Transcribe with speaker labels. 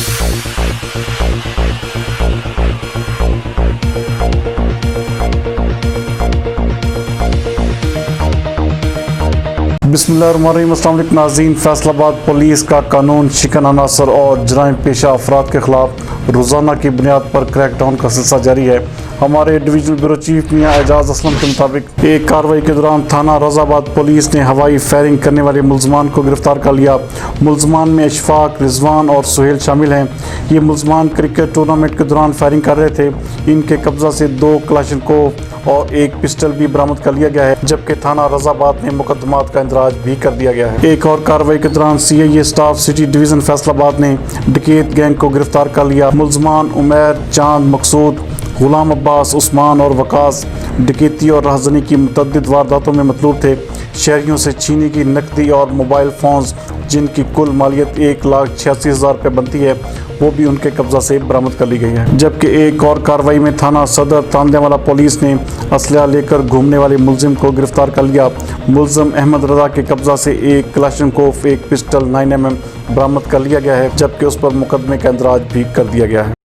Speaker 1: बिस्मिल्लाहिर्रहमानिर्रहीम। अस्सलाम वालेकुम नाज़रीन, फैसलाबाद पुलिस का कानून शिकन अनासर और जराइम पेशा अफराद के खिलाफ रोज़ाना की बुनियाद पर क्रैक डाउन का सिलसिला जारी है। हमारे डिवीजनल ब्यूरो चीफ मियां एजाज असलम के मुताबिक एक कार्रवाई के दौरान थाना रज़ाबाद पुलिस ने हवाई फायरिंग करने वाले मुलजमान को गिरफ्तार कर लिया। मुलजमान में इशफाक, रिजवान और सुहेल शामिल हैं। ये मुलजमान क्रिकेट टूर्नामेंट के दौरान फायरिंग कर रहे थे। इनके कब्जा से 2 क्लाशनकोव और 1 पिस्टल भी बरामद कर लिया गया है, जबकि थाना रज़ाबाद में मुकदमात का इंदराज भी कर दिया गया है। एक और कार्रवाई के दौरान CIA staff city division Faisalabad ने डकैत गैंग को गिरफ्तार कर लिया। मुलजमान उमैर, चांद, मकसूद, गुलाम अब्बास, उस्मान और वकास डकैती और राहज़नी की मुतअद्दिद वारदातों में मतलूब थे। शहरियों से छीनी की नकदी और मोबाइल फ़ोन्स, जिनकी कुल मालियत 1,86,000 रुपये बनती है, वो भी उनके कब्जा से बरामद कर ली गई है। जबकि एक और कार्रवाई में थाना सदर तांदेवाला पुलिस ने असलहा लेकर घूमने वाले मुलजिम को गिरफ्तार कर लिया। मुलजिम अहमद रजा के कब्जा से 1 क्लाशनकोव, 1 पिस्टल 9mm बरामद कर लिया गया है, जबकि उस पर मुकदमे का इंदराज भी कर दिया गया है।